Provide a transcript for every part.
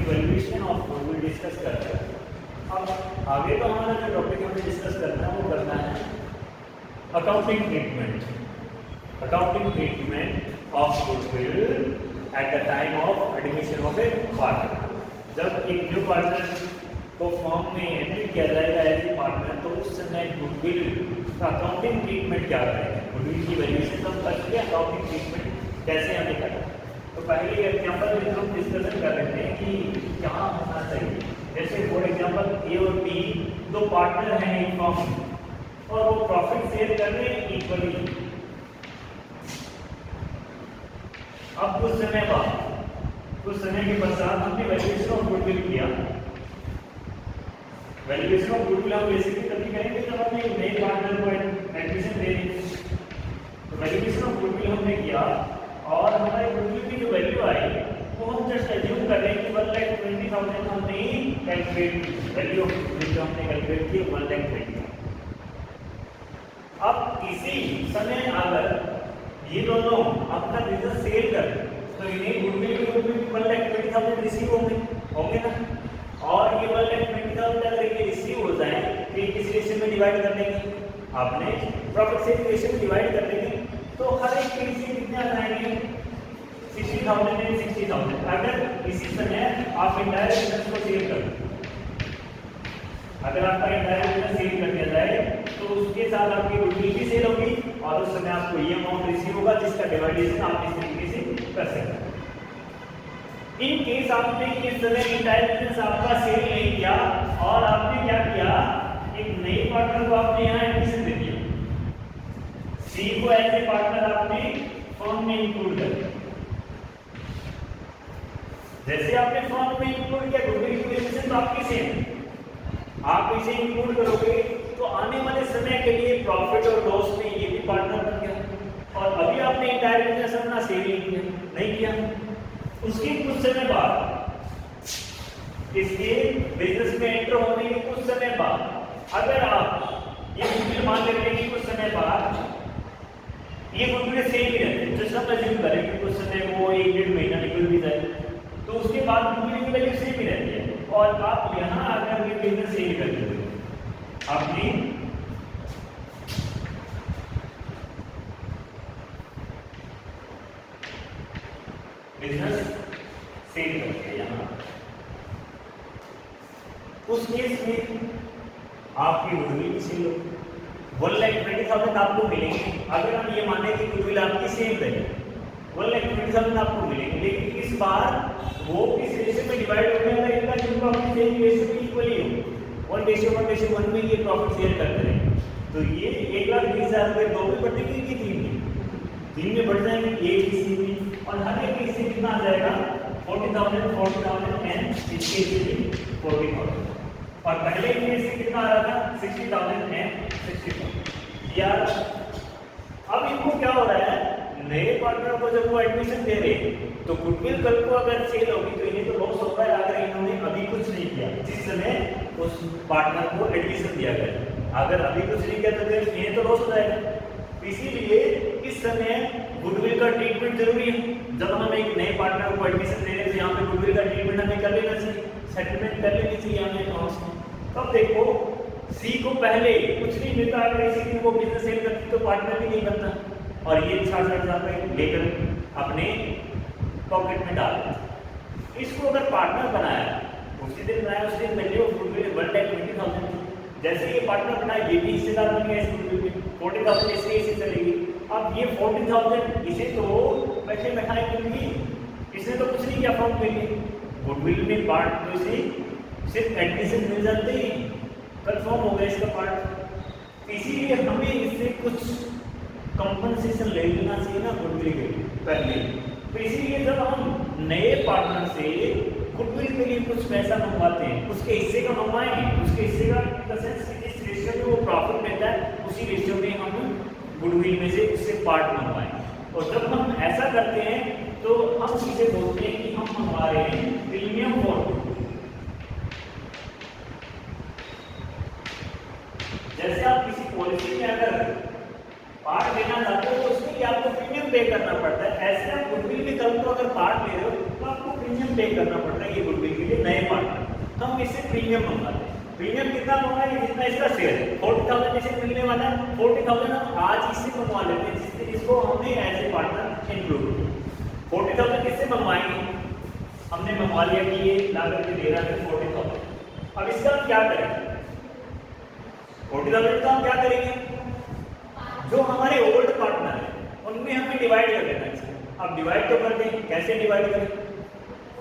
Evaluation of goodwill discuss कर रहे हैं। अब आगे तो हमारा जो टॉपिक हमें डिस्कस करना है वो करना है accounting treatment of goodwill at the time of admission of A partner. जब एक न्यू पार्टनर को फॉर्म में एंट्री किया जाएगा एज ए पार्टनर, तो उस समय गुडविल का अकाउंटिंग ट्रीटमेंट क्या करेंगे, गुडविल की वैल्यूएशन तो करके अकाउंटिंग ट्रीटमेंट कैसे हमें करना है। तो पहले एग्जांपल में हम डिस्कशन कर रहे थे कि क्या होना चाहिए। जैसे फॉर एग्जांपल ए और बी दो पार्टनर हैं एक फॉर्म में और वो प्रॉफिट शेयर कर रहे हैं इक्वली। अब कुछ समय के पश्चात हमने वैल्यूएशन ऑफ गुडविल किया। वैल्यूएशन ऑफ गुडविल हम बेसिकली कभी करेंगे जब हम एक नए पार्टनर को एडमिशन दे देंगे। तो वैल्यूएशन ऑफ गुडविल हमने किया और हमारे गुडविल की जो वैल्यू आई वो हम जस्ट एज्यूम कर रहे हैं कि 1,20,000 हमने कैलकुलेट की, वैल्यू ऑफ गुडविल जो हमने कैलकुलेट की 1,20,000। अब इसी समय अगर ये दोनों अपना बिजनेस सेल कर तो इन्हें गुडविल के रूप में 1,20,000 रिसीव होंगे ना। और ये 1,20,000 अगर ये रिसीव हो जाए तो ये किस रेशियो में डिवाइड कर देंगे, आपने प्रॉफिट शेयर रेशियो में डिवाइड कर देंगे। तो हर एक के रेशियो कितने आ जाएंगे, 60,000 एंड 60,000। अगर इसी समय आप इंटायर बिजनेस को सेल कर, अगर आपका इंटायर बिजनेस सेल कर दिया जाए तो उसके साथ आपकी गुडविल भी सेल होगी और उस समय आपको ये अमाउंट रिसीव होगा जिसका डिवाइडेशन आप इस तरीके से कर सकते हैं। इन केस आपने इस समय इंटायर बिजनेस आपका सेल नहीं किया और आपने क्या किया, एक नए पार्टनर को आपने यहाँ एडमिशन दे दिया, सी को एज ए पार्टनर आपने फर्म में इंक्लूड कर दिया। जैसे आपने फर्म में इंक्लूड किया गुडविल की वैल्यूएशन तो आपकी सेम, आप इसे इंक्लूड करोगे तो आने वाले समय के लिए प्रॉफिट और लॉस में ये भी पार्टनर बन गया। और अभी आपने इंटायर बिजनेस अपना सेल नहीं किया, उसके कुछ समय बाद, इसके बिजनेस में एंटर होने के कुछ समय बाद अगर आप ये गुडविल मान लेते हैं कि कुछ समय बाद ये गुडविल सेम ही रहते हैं, जैसे हम अज्यूम करें कि कुछ समय वो 1-1.5 महीना निकल भी जाए तो उसके बाद गुडविल की वैल्यू सेम ही रहती है। और आप यहाँ अगर ये बिजनेस सेल कर देते हो, आपने बिजनेस सेल करते हैं यहाँ, उस केस में आपकी गुडविल भी सेल होगी, 1,20,000 आपको मिलेंगे। अगर हम ये माने कि गुडविल आपकी सेम रहे 1,20,000 आपको मिलेंगे, लेकिन इस बार वो किस रेशियो में डिवाइड हो गया है, इनका जो प्रॉफिट शेयर रेशियो भी इक्वली हो, 1:1:1 में ये प्रॉफिट शेयर करते हैं। तो ये 1,20,000 रुपये 2 में बढ़ेंगे कि 3 में बढ़ जाएंगे, एक किसी में, और हर एक किसी कितना आ जाएगा 40,000 एंड इसके लिए 40,000। और पहले के से कितना आ रहा था 60,000 एंड 60,000 यार। अब इनको क्या हो रहा है, नए पार्टनर को जब वो एडमिशन दे रहे तो गुडविल कल को अगर सेल होगी तो इन्हें तो लॉस होगा अगर इन्होंने अभी कुछ नहीं किया जिस समय उस पार्टनर को एडमिशन दिया गया। अगर अभी कुछ नहीं किया तो फिर इन्हें तो लॉस हो जाएगा। इसीलिए इस समय गुडविल का ट्रीटमेंट जरूरी है। जब हम एक नए पार्टनर को एडमिशन दे रहे हैं तो यहाँ पे गुडविल का ट्रीटमेंट हमें कर लेना चाहिए, सेटलमेंट कर लेनी चाहिए हमें अकाउंट्स में। तब देखो सी को पहले कुछ नहीं मिलता, अगर इसी दिन वो बिजनेस सेल करती तो पार्टनर भी नहीं बनता और ये 60,000 रुपये लेकर अपने पॉकेट में डाल देते। इसको अगर पार्टनर बनाया, उसी दिन बनाया, उस दिन वैल्यू ऑफ गुडविल 1,20,000। जैसे ये पार्टनर बनाया ये भी हिस्सेदार बन गया इस गुडविल में, 40,000 इसके हिस्से चलेगी। अब ये 40,000 इसे तो बैठे बैठाए मिलेगी, इसने तो कुछ नहीं किया फॉर्म के लिए, गुडविल में पार्ट तो इसे सिर्फ एडमिशन मिल जाते ही कंफर्म हो गया इसका पार्ट। इसीलिए हमें इससे कुछ कंपनसेशन ले लेना चाहिए ना गुडविल के लिए पहले। तो इसीलिए जब हम नए पार्टनर से गुडविल के लिए कुछ पैसा मंगवाते हैं, उसके हिस्से का मंगवाएंगे, उसके हिस्से का जिस रेशियो में वो प्रॉफिट मिलता है उसी रेशियो में हम गुडविल में से उससे पार्ट मंगवाएंगे। और जब हम ऐसा करते हैं तो हम इसे बोलते हैं कि हम मंगवा रहे हैं प्रीमियम फॉर गुडविल। जैसे आप किसी पॉलिसी में अगर पार्ट लेना चाहते हो तो उसके लिए आपको प्रीमियम पे करना पड़ता है, ऐसे आप गुडविल में कल को अगर पार्ट ले रहे हो तो आपको प्रीमियम पे करना पड़ता है। ये की गुडविल के लिए नए पार्टनर, तो हम इससे प्रीमियम मंगाते हैं। प्रीमियम कितना मंगाएंगे, जितना इसका शेयर है 40,000 जैसे मिलने वाला है, 40,000 हम आज इससे मंगवा लेते हैं जिसको हमने एज ए पार्टनर इंक्लूड किया। 40,000 किससे मंगवाएंगे, हमने मंगवा लिया कि ये लागत दे रहा है 40,000। अब इसका हम क्या करेंगे, 40,000 का हम क्या करेंगे, जो हमारे ओल्ड पार्टनर है उनमें हमें डिवाइड कर देना है। अब डिवाइड तो कर दें, कैसे डिवाइड करें,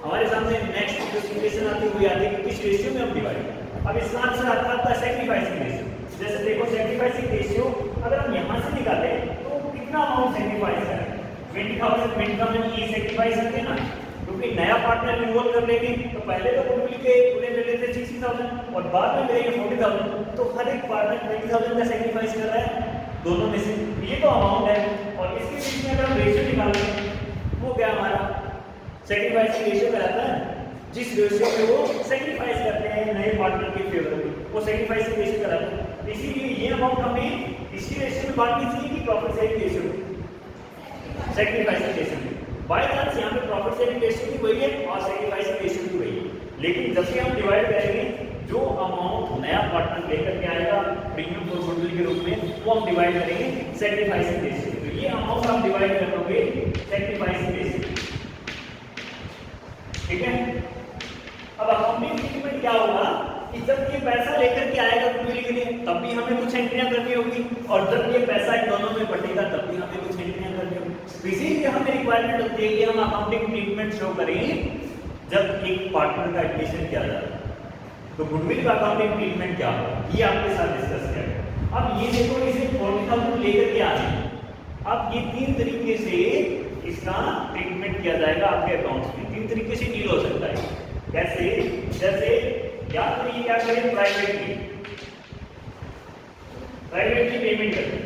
हमारे सामने नेक्स्ट जो सिचुएशन आती हुई आती है कि किस रेशियो में हम डिवाइड करें। अब इसका आंसर आता है आपका सैक्रिफाइसिंग रेशियो। जैसे देखो सैक्रिफाइसिंग रेशियो अगर हम यहाँ से निकाले तो कितना अमाउंट सैक्रिफाइस करें, 20,000 ये सैक्रिफाइस करते ना, क्योंकि नया पार्टनर इन्वॉल्व कर लेंगे तो पहले तो गुडविल के पूरे ले लेते 60,000 और बाद में मिलेंगे 40,000, तो हर एक पार्टनर 20,000 का सैक्रिफाइस कर रहा है दोनों में से, ये तो अमाउंट है। और इसके बीच में अगर हम रेशियो निकालेंगे वो क्या हमारा सैक्रिफाइसिंग रेशियो कहलाता है, जिस रेशियो में वो सैक्रिफाइस करते हैं नए पार्टनर के फेवर में, वो सैक्रिफाइसिंग रेशियो कहलाता है। इसीलिए ये अमाउंट हमें इसी रेशियो में बांटनी चाहिए कि प्रॉफिट शेयरिंग रेशियो में, सैक्रिफाइसिंग रेशियो में। बाय चांस यहाँ पे प्रॉफिट शेयरिंग रेशियो भी वही है और सैक्रिफाइसिंग रेशियो भी वही है, लेकिन जब से हम डिवाइड करेंगे जो अमाउंट नया पार्टनर लेकर के आएगा प्रीमियम फॉर गुडविल के रूप में वो हम डिवाइड करेंगे सैक्रिफाइसिंग रेशियो। तो ये अमाउंट हम डिवाइड कर दोगे सैक्रिफाइसिंग रेशियो, ठीक है। अब अकाउंटिंग ट्रीटमेंट क्या होगा कि जब ये पैसा लेकर के आएगा गुडविल के लिए तब भी हमें कुछ एंट्रियां करनी होगी, और जब ये पैसा इन दोनों में बटेगा तब भी हमें कुछ एंट्रियां करनी होगी। इसीलिए हमें रिक्वायरमेंट होती है कि हम अकाउंटिंग ट्रीटमेंट शो करें जब एक पार्टनर का एडमिशन किया जाता है। तो गुडविल का अकाउंटिंग ट्रीटमेंट क्या होगा ये आपके साथ डिस्कस किया गया। अब ये देखो इसे 40,000 लेकर के आ जाए, अब ये 3 तरीके से इसका ट्रीटमेंट किया जाएगा आपके अकाउंट्स में, 3 तरीके से डील हो सकता है। कैसे, जैसे या तो ये क्या करें प्राइवेटली पेमेंट करें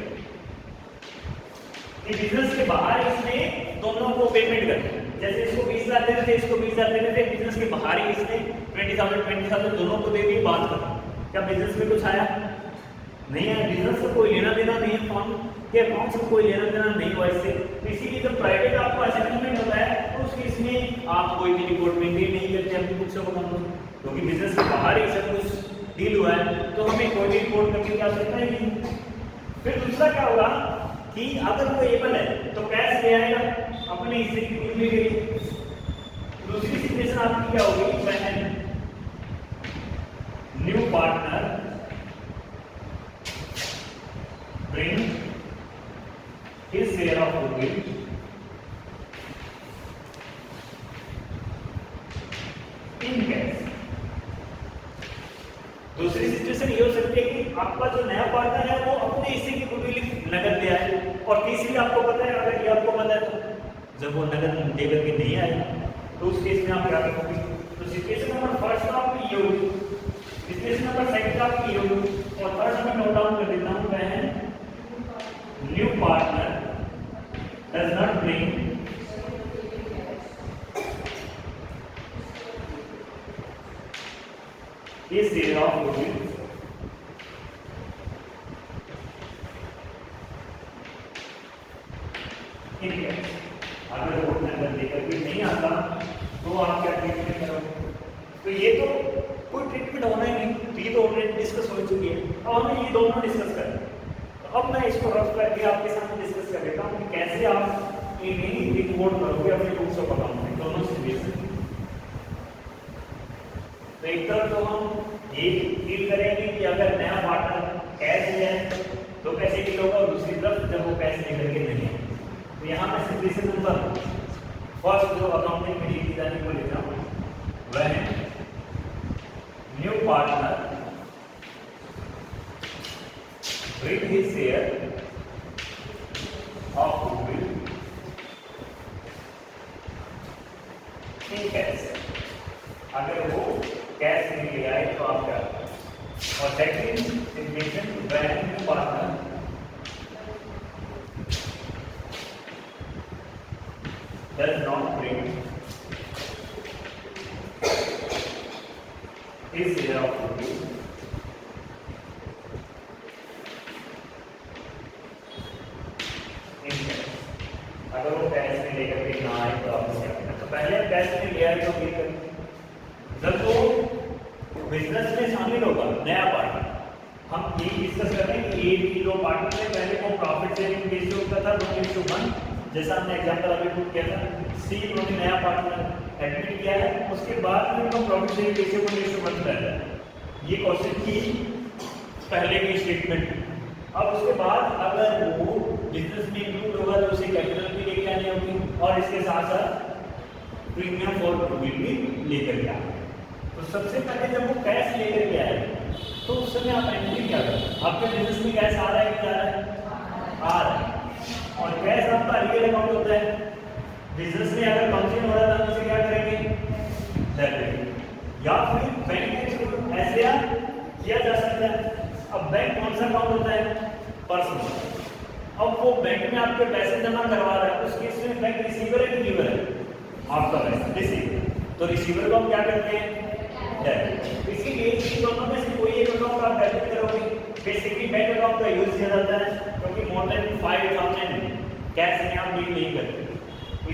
कि बिजनेस के बाहर इसने दोनों को पेमेंट करें, जैसे इसको 20,000 दे रहे थे, इसको 20,000 दे रहे थे, बिजनेस के बाहर ही इसने 20,000 दोनों को दे दी, बात खत्म। क्या बिजनेस में कुछ आया नहीं है, बिजनेस से कोई लेना देना नहीं है, फॉर्म के अकाउंट से कोई लेना देना नहीं हुआ इससे। तो इसीलिए जब प्राइवेट आपको असेसमेंट होता है तो उसके इसमें आप कोई भी रिपोर्ट मेंटेन नहीं करते अपनी बुक्स को बनाओ, क्योंकि बिजनेस के बाहर ही सब कुछ डील हुआ है, तो हमें कोई भी रिपोर्ट करने की आवश्यकता ही नहीं। फिर दूसरा क्या होगा कि अगर वो एबल है तो कैश ले आएगा अपने हिस्से की गुडविल के लिए। दूसरी सिचुएशन आपकी क्या होगी, when new partner bring his share of goodwill in cash। दूसरी सिचुएशन ये हो सकती है कि आपका जो नया पार्टनर है वो अपने हिस्से की गुडविल नगद ले आए, और तीसरी आपको पता है, अगर ये आपको पता है तो जब वो नगद देकर के नहीं आएगा तो उस केस में आप क्या करोगे। तो सिचुएशन नंबर फर्स्ट आपकी ये होगी, सिचुएशन नंबर सेकंड आपकी ये होगी, और थर्ड मैं नोट डाउन कर देता हूँ, मैं new partner does not bring his share of goodwill in cash। अगर वो नगद लेकर के नहीं आता तो आप क्या ट्रीटमेंट करोगे। तो ये तो कोई ट्रीटमेंट होना ही नहीं, तो ये तो ऑलरेडी डिस्कस हो चुकी है। अब हमें ये दोनों डिस्कस करें। अब मैं इसको रफ करके आपके सामने डिस्कस कर देता हूँ कि कैसे आप इन्हें रिपोर्ट करोगे अपने बुक्स ऑफ अकाउंट में दोनों सिचुएशन। तो एक तरफ तो हम ये डील करेंगे कि अगर नया पार्टनर कैश ले है तो कैसे डील होगा, और दूसरी तरफ जब वो कैश लेकर के नहीं है। तो यहाँ मैं सिचुएशन नंबर फर्स्ट जो अकाउंटिंग में डील की जाने को लेता हूँ वह है new partner bring his share of goodwill in cash। अगर वो कैश नहीं ले आए तो आप क्या, और second situation when new partner does not bring his share of goodwill अगर वो कैश में लेकर के ना आए तो आप क्या करना। तो पहले कैश में ले आए तो डील करें, बिजनेस में शामिल होगा नया पार्टनर, हम ये डिस्कस कर रहे हैं कि एक ही दो पार्टनर में पहले वो प्रॉफिट शेयरिंग रेशियो का था 1:1, जैसा हमने एग्जांपल अभी पुट किया था। सी उन्होंने नया पार्टनर एडमिट किया है, उसके बाद में उनका प्रॉफिट शेयरिंग रेशियो 1:1 रहता है। ये क्वेश्चन की पहले की स्टेटमेंट। अब उसके बाद अगर वो बिजनेस में इंक्लूड होगा तो उसे कैपिटल भी लेके आनी होगी और इसके साथ साथ प्रीमियम फॉर गुडविल भी लेकर के आए। तो सबसे पहले जब वो कैश लेकर के आए तो उस समय आप एंट्री क्या करें, आपके बिजनेस में कैश आ रहा है कि जा रहा है, आ रहा है, और कैश आपका रियल अकाउंट होता है। बिजनेस में अगर फंक्शन हो रहा था तो उसे क्या करेंगे, डेबिट, या फिर बैंक के थ्रू ऐसे किया जा सकता है। अब बैंक कौन सा अकाउंट होता है, पर्सनल। अब वो बैंक में आपके पैसे जमा करवा रहा है, उस केस में बैंक रिसीवर है कि गिवर है, आपका पैसा रिसीवर, तो रिसीवर को हम क्या करते हैं, डेबिट। इसीलिए इन दोनों में से कोई एक अकाउंट आप डेबिट करोगे। बेसिकली बैंक अकाउंट का यूज किया जाता है क्योंकि मोर देन 5000 कैश में आप डील नहीं करते,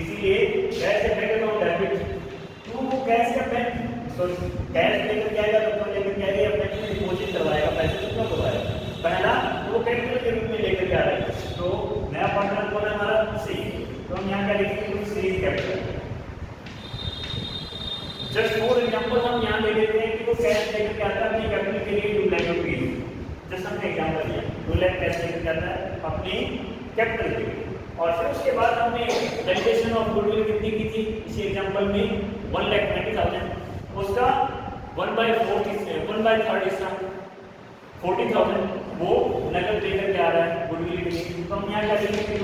इसीलिए कैश या बैंक अकाउंट डेबिट। तो वो कैश या बैंक कैश लेकर के आएगा तो लेकर के आएगा, या बैंक में डिपॉजिट करवाएगा, पैसे कितना करवाएगा, पहला वो कैपिटल के रूप में लेकर के आ रहा है। तो नया पार्टनर कौन है हमारा, सी, तो हम यहाँ क्या लिखेंगे, सी कैपिटल। जस्ट फॉर एग्जांपल हम यहाँ ले लेते हैं कि वो कैश लेकर के आता है अपनी कैपिटल के लिए 2 लाख रुपये, जस्ट हमने एग्जांपल लिया 2 लाख कैश लेकर के आता है अपनी कैपिटल के लिए। और फिर उसके बाद हमने वैल्यूएशन ऑफ गुडविल कितनी की थी इसी एग्जांपल में, 1,20,000, उसका 1/3 हिस्सा 40,000 वो नकद लेकर के आ रहा है गुडविल के लिए। तो हम यहाँ क्या लिखेंगे,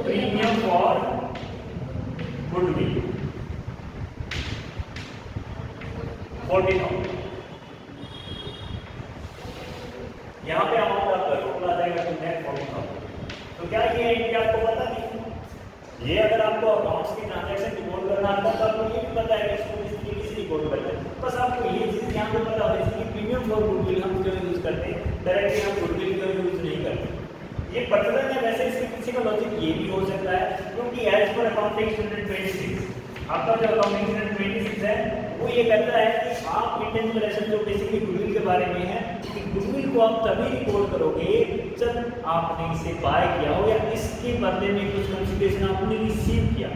प्रीमियम फॉर गुडविल 40,000। यहाँ पे अमाउंट आपका टोटल आ जाएगा तो नेट 40,000। तो क्या ये एंट्री आपको पता नहीं, ये अगर आपको अकाउंट्स की ट्रांजैक्शन रिपोर्ट करना आता है तो आपको ये भी पता है कि इसको किस तरीके से रिपोर्ट करना है। बस आपको ये चीज़ यहाँ पे पता होनी चाहिए कि प्रीमियम फॉर गुडविल हम क्यों यूज करते हैं, डायरेक्टली हम गुडविल क्यों यूज नहीं करते। ये पर्टिकुलर है, वैसे इसके पीछे का लॉजिक ये भी हो सकता है क्योंकि एज पर अकाउंटिंग स्टैंडर्ड 26 आपका जो अकाउंटिंग स्टैंडर्ड 26 है वो ये कहता है कि आप इंटेंजिबल एसेट जो बेसिकली गुडविल के बारे में है कि गुडविल को आप तभी रिपोर्ट करोगे जब आपने इसे बाय किया हो या इसके बदले में कुछ कंसिडरेशन आपने रिसीव किया,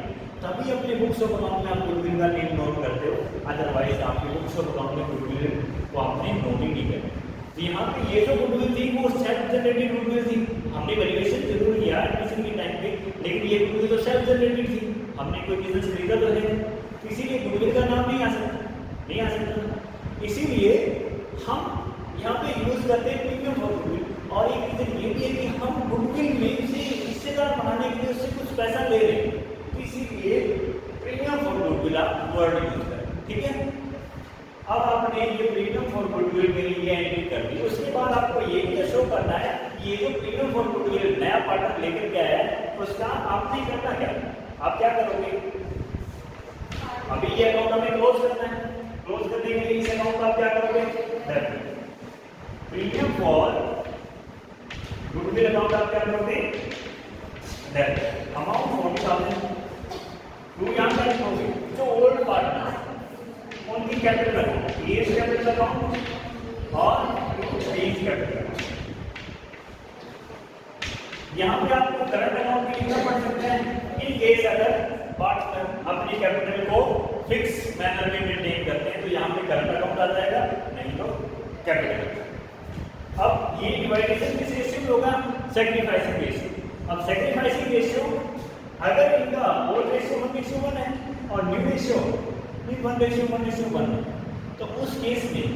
तभी अपने बुक्स ऑफ अकाउंट में आप गुडविल का नेम नोट करते हो, अदरवाइज आपके बुक्स ऑफ अकाउंट में गुडविल को आपने नोट ही नहीं करते। तो यहाँ पे ये जो गुडविल थी वो सेल्फ जनरेटेड गुडविल थी, हमने वैल्यूएशन जरूर किया एडमिशन के टाइम पे, लेकिन ये गुडविल तो सेल्फ जनरेटेड थी, हमने कोई बिजनेस खरीदा तो है, इसीलिए गुडविल का नाम नहीं आ सकता। इसीलिए हम यहाँ पे यूज करते हैं प्रीमियम फॉर गुडविल। और एक रीजन ये भी है कि हम गुडविल में से हिस्सेदार बनाने के लिए उससे कुछ पैसा ले रहे हैं, तो इसीलिए प्रीमियम फॉर गुडविल आप वर्ड यूज करें, ठीक है। अब आपने ये प्रीमियम फॉर गुडविल के लिए एंट्री कर दी, उसके बाद आपको ये भी शो करना है कि ये जो प्रीमियम फॉर गुडविल नया पार्टनर लेकर के आया है उसका आपने करना क्या, आप क्या करोगे, अभी ये अकाउंट हमें क्लोज करना है, क्लोज करने के लिए इस अकाउंट का आप क्या करोगे, प्रीमियम फॉर गुडविल अकाउंट आप क्या करोगे, अमाउंट 40,000 टू यहाँ पर लिखोगे जो ओल्ड पार्टनर उनकी capital account, A's capital account और एज कैपिटल अकाउंट। यहाँ पे आपको करंट अकाउंट भी लिखना पड़ सकता है इन केस अगर पार्टनर अपनी कैपिटल को फिक्स मैनर में मेंटेन करते हैं तो यहाँ पे करंट अकाउंट आ जाएगा, नहीं तो कैपिटल। अब ये डिवाइडेशन किस रेशियो में होगा, सैक्रिफाइसिंग रेशियो। अब सैक्रिफाइसिंग रेशियो अगर इनका ओल्ड रेशियो 1:1 है और न्यू रेशियो 1:1 है, तो उस केस में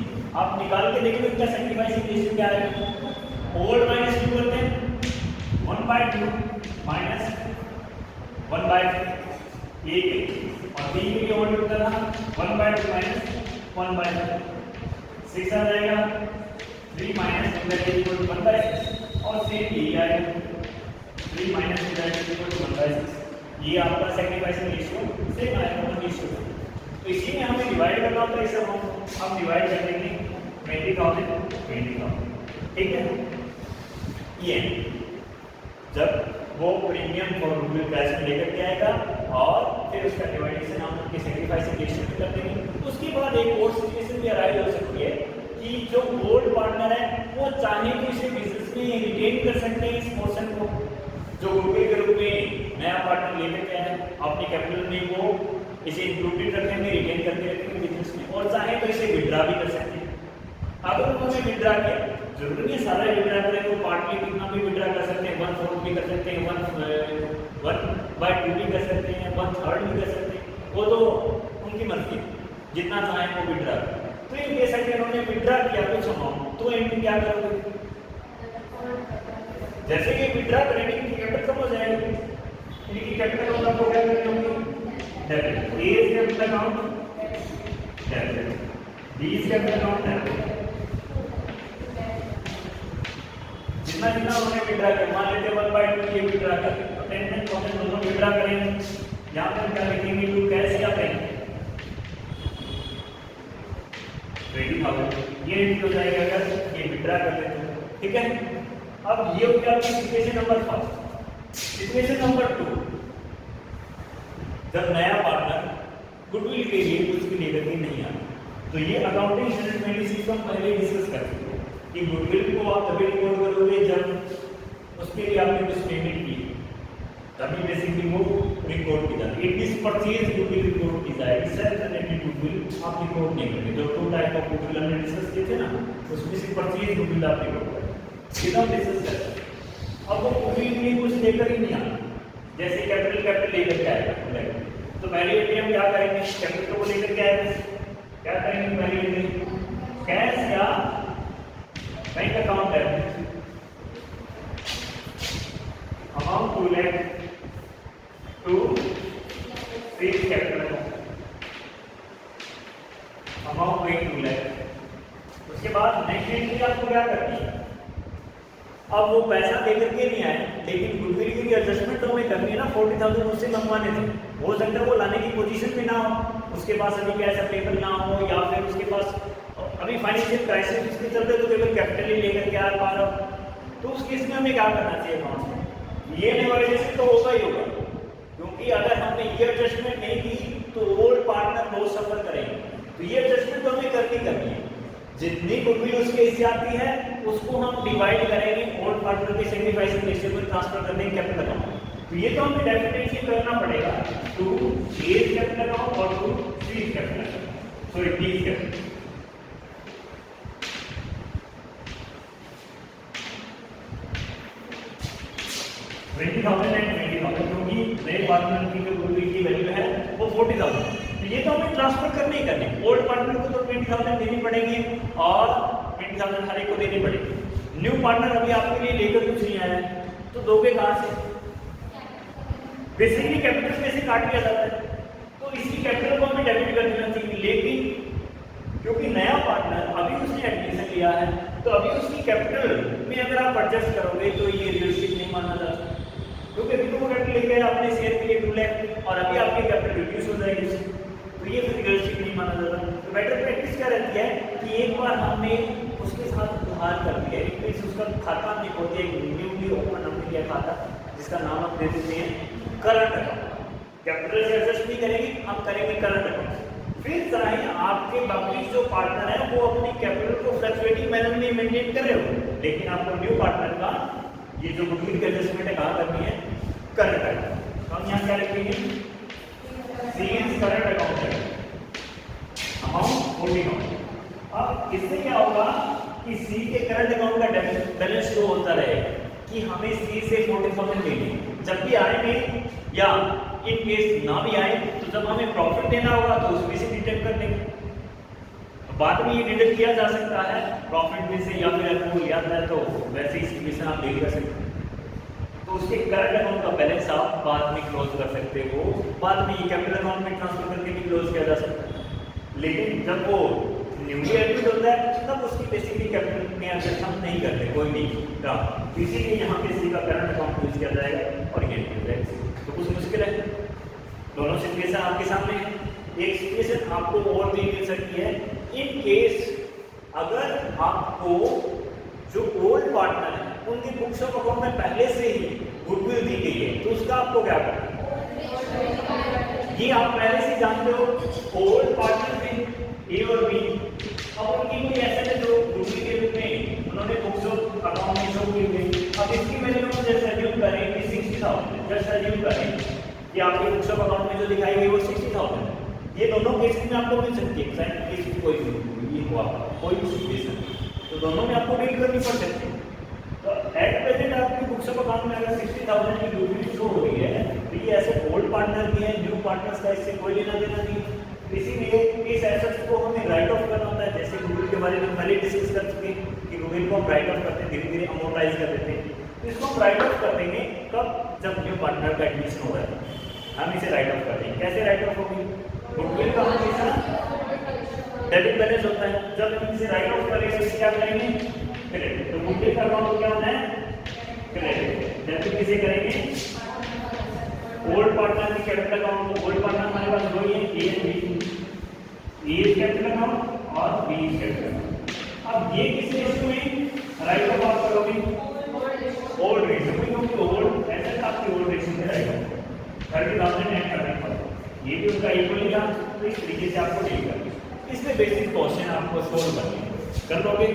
आप निकाल के देखो इनका सैक्रिफाइसिंग रेशियो क्या है, ओल्ड माइनस न्यू करते हैं 1/2 माइनस 1/3 और बी के लिए ओल्ड करना 1/2 माइनस 1/3 6 आ जाएगा, 3 माइनस 1/6 और सेम यही आएगा 3 माइनस 1/6। ये आपका सैक्रिफाइसिंग रेशियो सेम आएगा 1:1। तो इसी में हमें डिवाइड करना होता है इस अमाउंट को, हम डिवाइड कर देंगे 20,000, ठीक है। ये जब वो प्रीमियम फॉर गुडविल कैश में लेकर के आएगा और फिर उसका डिवाइडेशन हम उनके सैक्रिफाइसिंग रेशियो में कर देंगे। उसके बाद एक और सिचुएशन भी अराइज हो सकती है कि जो ओल्ड पार्टनर है वो चाहे तो इसे बिजनेस में रिटेन कर सकते हैं इस पोर्शन को, जो गुडविल के रूप में नया पार्टनर लेकर के आए अपने कैपिटल में वो इसे इंक्लूडेड रखेंगे, रिटेन करके रखेंगे बिजनेस में, और चाहे तो इसे विड्रा भी कर सकते हैं। अगर उन्होंने विड्रा किया, जरूरी नहीं सारा विड्रा करें, तो पार्टली कितना भी विड्रा कर सकते हैं, 1/4 भी कर सकते हैं, 1/2 भी कर सकते हैं, 1/3 भी कर सकते हैं, वो तो उनकी मर्जी है, जितना चाहें वो विड्रा करें। तो ये कह सकते हैं उन्होंने विड्रा किया कुछ अमाउंट, तो एंट्री क्या करोगे, जैसे कि विड्रा करेंगे इनकी कैपिटल कम हो जाएगी, इनकी कैपिटल अमाउंट आपको क्या करनी होगी, debit. A is capital account debit, B is capital account debit. जितना जितना उन्होंने विड्रा किया, मान लेते 1/2 ये विड्रा कर, तो 10% दोनों विड्रा करेंगे, यहाँ पर क्या लिखेंगे, टू कैश या बैंक 20,000, ये एंट्री हो जाएगा अगर ये विड्रा कर लेते हैं, ठीक है। अब ये हो गया आपकी सिचुएशन नंबर 1। सिचुएशन नंबर 2, जब नया पार्टनर गुडविल के लिए कुछ भी लेकर के नहीं आता, तो ये अकाउंटिंग स्टैंडर्ड में इसी को हम पहले डिस्कस कर चुके हैं कि गुडविल को आप तभी रिकॉर्ड करोगे जब उसके लिए आपने कुछ पेमेंट की, तभी बेसिकली वो रिकॉर्ड की जाती है। It is purchase goodwill record की जाएगी, सेल्फ एंटिटी गुडविल आप रिकॉर्ड नहीं करेंगे। जो 2 टाइप ऑफ गुडविल हमने डिस्कस किए थे ना, उसमें से परचेज गुडविल आप रिकॉर्ड करेंगे, सीधा डिस्कस करते हैं। अब वो गुडविल के लिए कुछ लेकर ही नहीं आना, जैसे कैपिटल लेकर के आएगा, तो पहले एंट्री हम क्या करेंगे, कैपिटल को लेकर के आएगा, क्या करेंगे पहले एंट्री, कैश या बैंक अकाउंट है, amount 2 lakh to freeze capital amount वही 2 लाख। उसके बाद नेक्स्ट एंट्री आपको क्या करनी है, अब वो पैसा देकर के नहीं आए, लेकिन गुडविल के लिए एडजस्टमेंट तो हमें करनी है ना, 40,000 उससे मंगवाने थे, हो सकता है वो लाने की पोजीशन में ना हो, उसके पास अभी कैश अवेलेबल ना हो, या फिर उसके पास अभी फाइनेंशियल क्राइसिस इसके चलते तो केवल कैपिटल ही लेकर के आ पा रहा हो, तो उस केस में हमें क्या करना चाहिए अकाउंट में, ये नेगोशिएशन तो होगा ही होगा, क्योंकि अगर हमने ये एडजस्टमेंट नहीं की तो ओल्ड पार्टनर बहुत सफर करेंगे, तो ये एडजस्टमेंट तो हमें करनी है। जितनी गुडविल उसके हिस्से आती है उसको हम डिवाइड करेंगे, ओल्ड पार्टनर के सैक्रिफाइस रेशियो में ट्रांसफर कर देंगे कैपिटल अकाउंट, तो ये तो हमें डेफिनेटली करना पड़ेगा, टू ए कैपिटल अकाउंट और to C capital account, sorry D capital. क्योंकि नए पार्टनर की जो गुडविल की वैल्यू है वो 40,000, तो ये तो हमें ट्रांसफर करने ही करने, ओल्ड पार्टनर को तो 20,000 देनी पड़ेगी और 20,000 हर एक को देनी पड़ेगी। न्यू पार्टनर अभी आपके लिए लेकर कुछ नहीं आया है, तो दोगे कहाँ से, बेसिकली कैपिटल में से काट लिया जाता है, तो इसकी कैपिटल को हमें डेबिट कर देना चाहिए, लेकिन क्योंकि नया पार्टनर अभी उसने एडमिशन लिया है, तो अभी उसकी कैपिटल में अगर आप एडजस्ट करोगे तो ये रियलिस्टिक नहीं माना जाता, क्योंकि अभी तो वो कैपिटल लेके आए अपने शेयर के लिए 2 लाख और अभी आपकी कैपिटल रिड्यूस हो जाएगी, तो ये फिर रियलिस्टिक नहीं माना जाता। तो बेटर प्रैक्टिस क्या रहती है कि एक बार हमने उसके साथ उधार कर दिया, एक मीन्स उसका खाता हमने खोल दिया, न्यूली ओपन हमने किया खाता जिसका नाम आप दे देते हैं करंट अकाउंट, कैपिटल से एडजस्ट नहीं करेंगे, हम करेंगे करंट अकाउंट। फिर चाहे आपके बाकी जो पार्टनर है वो अपनी कैपिटल को फ्लक्चुएटिंग मैनर में मेंटेन कर रहे हो, लेकिन आपको न्यू पार्टनर का ये जो गुडविल की एडजस्टमेंट है कहाँ करनी है, करंट अकाउंट, तो हम यहाँ क्या लिखेंगे, सी इज करंट अकाउंट है, अमाउंट 40,000। अब इससे क्या होगा कि सी के करंट अकाउंट का बैलेंस शो होता रहेगा कि हमें सी से 40,000 लेनी, जब भी आएंगे या इन केस ना भी आए तो जब हमें प्रॉफिट देना होगा तो उसमें से डिडक्ट कर देंगे, बाद में ये डिडक्ट किया जा सकता है प्रॉफिट में से, या फिर अगर वो याद है तो वैसे ही सिचुएशन आप देख कर सकते हैं, तो उसके करंट अकाउंट का बैलेंस आप बाद में क्लोज कर सकते हो, बाद में ये कैपिटल अकाउंट में ट्रांसफर करके भी क्लोज किया जा सकता है, लेकिन जब वो न्यूली एडमिट होता है तब उसकी बेसिकली कैपिटल में एडजस्ट हम नहीं करते कोई नहीं का, इसीलिए यहाँ पे सी का करंट अकाउंट यूज किया जाएगा और ये हो जाएगा, तो कुछ मुश्किल है। दोनों सिचुएशन आपके सामने है, एक सिचुएशन आपको और दी मिल सकती है इन केस अगर आपको जो ओल्ड पार्टनर है उनकी बुक्स ऑफ अकाउंट में पहले से ही गुडविल दी गई है, तो उसका आपको क्या करना है, ये आप पहले से जानते हो, ओल्ड पार्टनर में ए और ये दोनों केसेस में आपको मिल सकती है, साइन केस की कोई भी ये हुआ कोई भी सिचुएशन, तो दोनों में आपको डील करनी पड़ सकती है। तो एट प्रेजेंट आपकी बुक्स ऑफ अकाउंट में अगर 60,000 की गुडविल शो हो रही है, तो ये ऐसे ओल्ड पार्टनर की है, न्यू पार्टनर्स का इससे कोई लेना देना नहीं। इसीलिए इस एसेट्स को हमें राइट ऑफ करना होता है, जैसे गुडविल के बारे में पहले डिस्कस कर चुके हैं कि गुडविल को हम राइट ऑफ करते हैं, धीरे धीरे अमोर्टाइज कर देते हैं। तो इसको हम राइट ऑफ कर देंगे कब, जब न्यू पार्टनर का एडमिशन होगा हम इसे राइट ऑफ कर देंगे। कैसे राइट ऑफ होगी, गुडविल का हमेशा डेबिट बैलेंस होता है, जब हम इसे राइट ऑफ करेंगे इसे क्या करेंगे, क्रेडिट। तो गुडविल का अकाउंट क्या होना है, क्रेडिट। डेबिट किसे करेंगे, ओल्ड पार्टनर की कैपिटल अकाउंट को, ओल्ड पार्टनर हमारे पास दो ही है, A and B, A capital account और बी कैपिटल अकाउंट। अब ये किस रेशियो में राइट ऑफ आप करोगे, ओल्ड रेशियो में, क्योंकि ओल्ड एसेट आपकी ओल्ड रेशियो में राइट ऑफ 30,000 ऐड करने पर ये भी उनका इक्वल था, तो इस तरीके से आपको डील करना। इसमें बेसिक क्वेश्चन आपको सोल्व करने कर लोगे।